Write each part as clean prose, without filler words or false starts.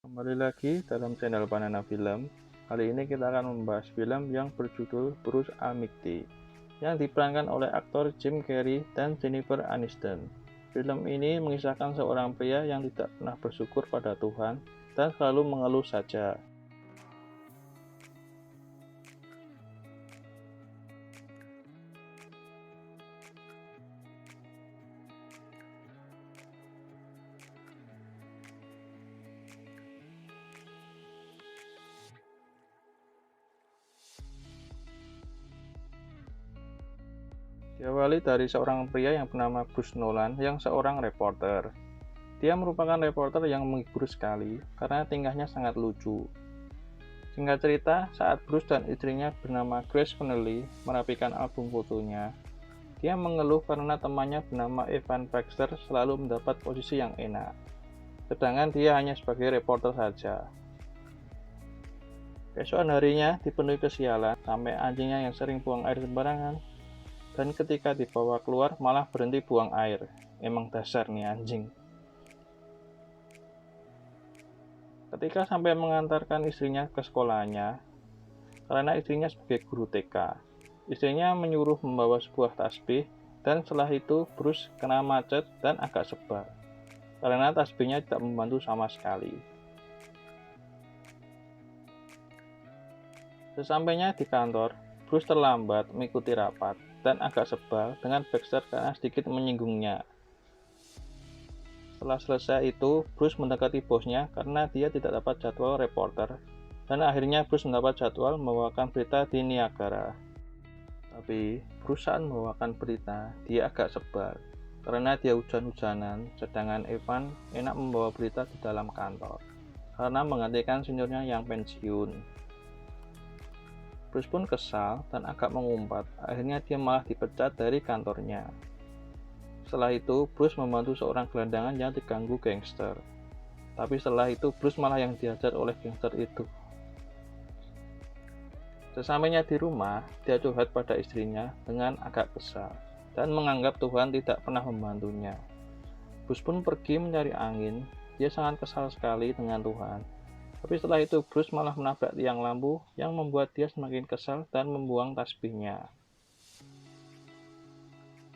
Kembali lagi dalam channel Banana Film. Kali ini kita akan membahas film yang berjudul Bruce Almighty yang diperankan oleh aktor Jim Carrey dan Jennifer Aniston. Film ini mengisahkan seorang pria yang tidak pernah bersyukur pada Tuhan dan selalu mengeluh saja. Diawali dari seorang pria yang bernama Bruce Nolan yang seorang reporter. Dia merupakan reporter yang menghibur sekali karena tingkahnya sangat lucu. Singkat cerita, saat Bruce dan istrinya bernama Grace Connelly merapikan album fotonya, dia mengeluh karena temannya bernama Evan Baxter selalu mendapat posisi yang enak, sedangkan dia hanya sebagai reporter saja. Keesokan harinya dipenuhi kesialan sampai anjingnya yang sering buang air sembarangan, dan ketika dibawa keluar malah berhenti buang air. Emang dasar nih anjing. Ketika sampai mengantarkan istrinya ke sekolahnya, karena istrinya sebagai guru TK, istrinya menyuruh membawa sebuah tasbih, dan setelah itu Bruce kena macet dan agak sebal karena tasbihnya tidak membantu sama sekali. Sesampainya di kantor, Bruce terlambat mengikuti rapat dan agak sebal dengan Baxter karena sedikit menyinggungnya. Setelah selesai itu, Bruce mendekati bosnya karena dia tidak dapat jadwal reporter, dan akhirnya Bruce mendapat jadwal membawakan berita di Niagara. Tapi, Bruce saat membawakan berita, dia agak sebal karena dia hujan-hujanan, sedangkan Evan enak membawa berita di dalam kantor karena menggantikan seniornya yang pensiun. Bruce pun kesal dan agak mengumpat, akhirnya dia malah dipecat dari kantornya. Setelah itu, Bruce membantu seorang gelandangan yang diganggu gangster. Tapi setelah itu, Bruce malah yang dihajar oleh gangster itu. Sesampainya di rumah, dia curhat pada istrinya dengan agak kesal dan menganggap Tuhan tidak pernah membantunya. Bruce pun pergi mencari angin, dia sangat kesal sekali dengan Tuhan. Tapi setelah itu Bruce malah menabrak tiang lampu yang membuat dia semakin kesal dan membuang tasbihnya.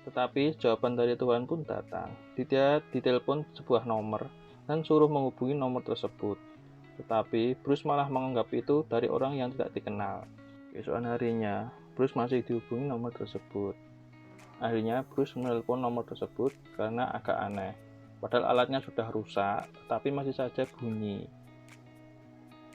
Tetapi jawaban dari Tuhan pun datang. Dia ditelepon sebuah nomor dan suruh menghubungi nomor tersebut. Tetapi Bruce malah menganggap itu dari orang yang tidak dikenal. Keesokan harinya, Bruce masih dihubungi nomor tersebut. Akhirnya Bruce menelpon nomor tersebut karena agak aneh. Padahal alatnya sudah rusak, tetapi masih saja bunyi.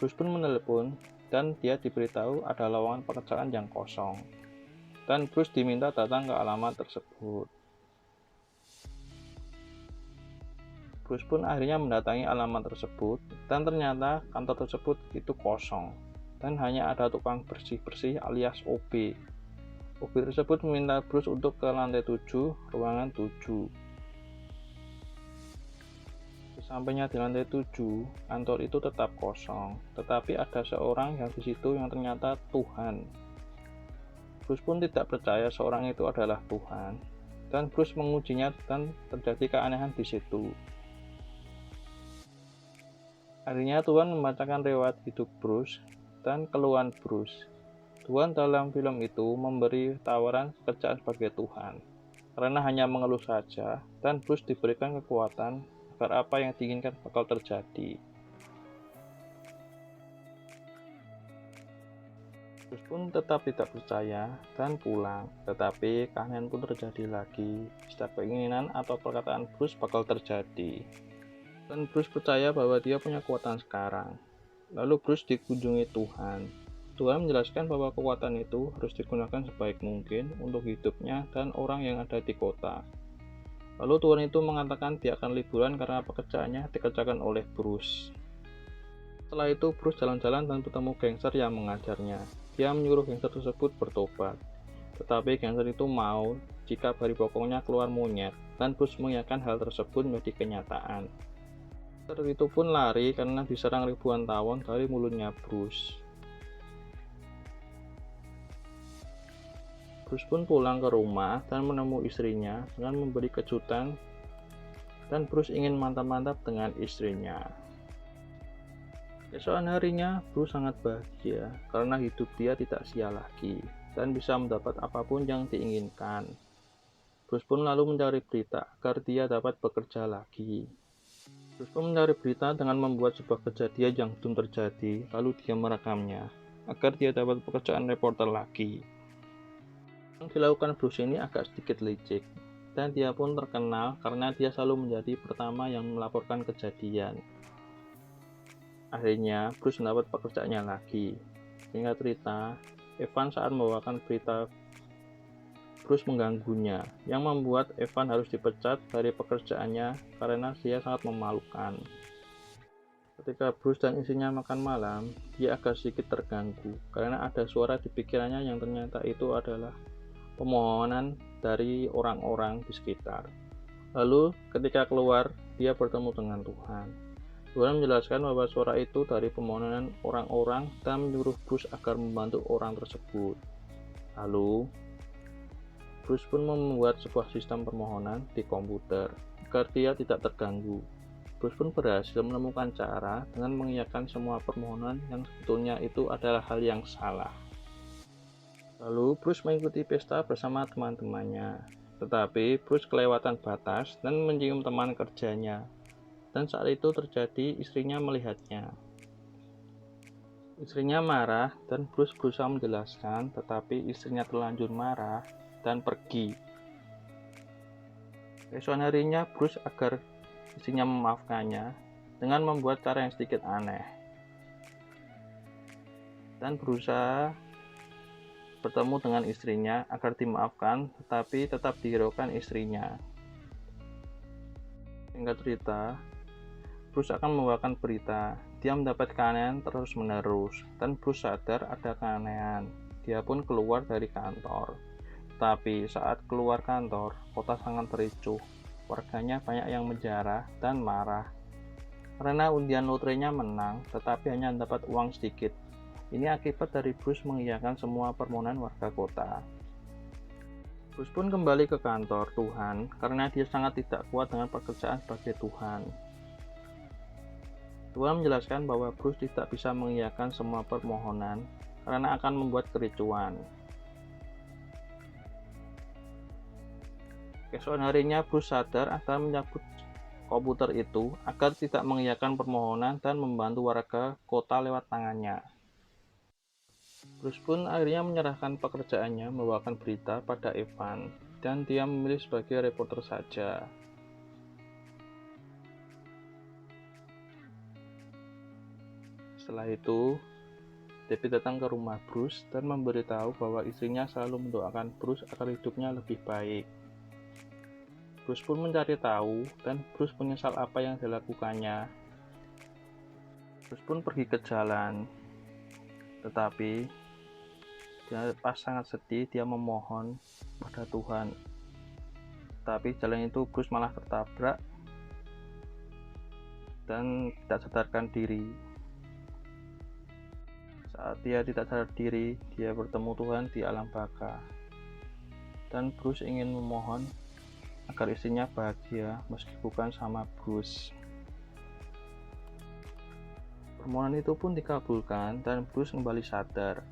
Bruce pun menelepon dan dia diberitahu ada lowongan pekerjaan yang kosong. Dan Bruce diminta datang ke alamat tersebut. Bruce pun akhirnya mendatangi alamat tersebut dan ternyata kantor tersebut itu kosong dan hanya ada tukang bersih-bersih alias OB. OB tersebut meminta Bruce untuk ke lantai 7, ruangan 7. Sampainya di lantai 7, kantor itu tetap kosong, tetapi ada seorang yang di situ yang ternyata Tuhan. Bruce pun tidak percaya seorang itu adalah Tuhan, dan Bruce mengujinya dan terjadi keanehan di situ. Akhirnya Tuhan membacakan riwayat hidup Bruce dan keluhan Bruce. Tuhan dalam film itu memberi tawaran pekerjaan sebagai Tuhan, karena hanya mengeluh saja, dan Bruce diberikan kekuatan agar apa yang diinginkan bakal terjadi. Bruce pun tetap tidak percaya dan pulang, tetapi keanehan pun terjadi lagi. Setiap keinginan atau perkataan Bruce bakal terjadi. Dan Bruce percaya bahwa dia punya kekuatan sekarang. Lalu Bruce dikunjungi Tuhan. Tuhan menjelaskan bahwa kekuatan itu harus digunakan sebaik mungkin untuk hidupnya dan orang yang ada di kota. Lalu Tuhan itu mengatakan dia akan liburan karena pekerjaannya dikerjakan oleh Bruce. Setelah itu Bruce jalan-jalan dan bertemu gangster yang mengajarnya. Dia menyuruh gangster tersebut bertobat. Tetapi gangster itu mau jika bayi pokoknya keluar monyet, dan Bruce mengingatkan hal tersebut menjadi kenyataan. Gangster itu pun lari karena diserang ribuan tawon dari mulutnya Bruce. Bruce pun pulang ke rumah dan menemui istrinya dengan memberi kejutan, dan Bruce ingin mantap-mantap dengan istrinya. Keesokan harinya, Bruce sangat bahagia karena hidup dia tidak sia lagi dan bisa mendapat apapun yang diinginkan. Bruce pun lalu mencari berita agar dia dapat bekerja lagi. Bruce pun mencari berita dengan membuat sebuah kejadian yang belum terjadi, lalu dia merekamnya agar dia dapat pekerjaan reporter lagi. Yang dilakukan Bruce ini agak sedikit licik, dan dia pun terkenal karena dia selalu menjadi pertama yang melaporkan kejadian. Akhirnya, Bruce mendapat pekerjaannya lagi. Singkat cerita, Evan saat membawakan berita Bruce mengganggunya, yang membuat Evan harus dipecat dari pekerjaannya karena dia sangat memalukan. Ketika Bruce dan istrinya makan malam, dia agak sedikit terganggu karena ada suara di pikirannya yang ternyata itu adalah pemohonan dari orang-orang di sekitar. Lalu ketika keluar, dia bertemu dengan Tuhan. Tuhan menjelaskan bahwa suara itu dari permohonan orang-orang dan menyuruh Bruce agar membantu orang tersebut. Lalu, Bruce pun membuat sebuah sistem permohonan di komputer agar dia tidak terganggu. Bruce pun berhasil menemukan cara dengan mengiyakan semua permohonan yang sebetulnya itu adalah hal yang salah. Lalu Bruce mengikuti pesta bersama teman-temannya, tetapi Bruce kelewatan batas dan mencium teman kerjanya. Dan saat itu terjadi, istrinya melihatnya. Istrinya marah dan Bruce berusaha menjelaskan, tetapi istrinya terlanjur marah dan pergi. Keesokan harinya Bruce agar istrinya memaafkannya dengan membuat cara yang sedikit aneh dan berusaha bertemu dengan istrinya agar dimaafkan, tetapi tetap dihiraukan istrinya. Singkat cerita, Bruce akan membawakan berita. Dia mendapat keanehan terus-menerus, dan Bruce sadar ada keanehan. Dia pun keluar dari kantor. Tapi saat keluar kantor, kota sangat ricuh. Warganya banyak yang menjarah dan marah karena undian lotrenya menang, tetapi hanya dapat uang sedikit. Ini akibat dari Bruce mengiyakan semua permohonan warga kota. Bruce pun kembali ke kantor Tuhan karena dia sangat tidak kuat dengan pekerjaan sebagai Tuhan. Tuhan menjelaskan bahwa Bruce tidak bisa mengiyakan semua permohonan karena akan membuat kericuan. Keesokan harinya Bruce sadar akan menyambut komputer itu agar tidak mengiyakan permohonan dan membantu warga kota lewat tangannya. Bruce pun akhirnya menyerahkan pekerjaannya membawakan berita pada Evan, dan dia memilih sebagai reporter saja. Setelah itu, David datang ke rumah Bruce dan memberitahu bahwa istrinya selalu mendoakan Bruce agar hidupnya lebih baik. Bruce pun mencari tahu, dan Bruce menyesal apa yang dilakukannya. Bruce pun pergi ke jalan, tetapi dia pas sangat sedih, dia memohon pada Tuhan. Tapi jalan itu Bruce malah tertabrak dan tidak sadarkan diri. Saat dia tidak sadar diri, dia bertemu Tuhan di alam baka. Dan Bruce ingin memohon agar istrinya bahagia meski bukan sama Bruce. Permohonan itu pun dikabulkan dan Bruce kembali sadar.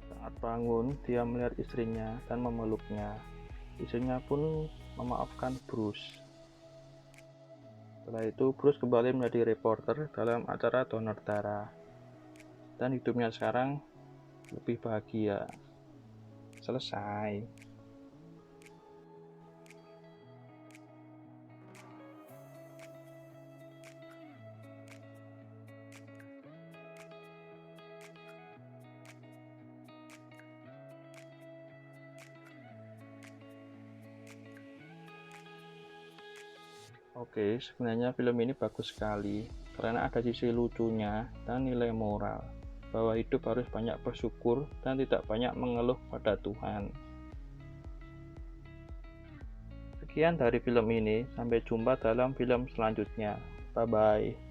Saat bangun, dia melihat istrinya dan memeluknya. Istrinya pun memaafkan Bruce. Setelah itu, Bruce kembali menjadi reporter dalam acara donor darah. Dan hidupnya sekarang lebih bahagia. Selesai. Oke, sebenarnya film ini bagus sekali karena ada sisi lucunya dan nilai moral bahwa hidup harus banyak bersyukur dan tidak banyak mengeluh pada Tuhan. Sekian dari film ini, sampai jumpa dalam film selanjutnya. Bye bye.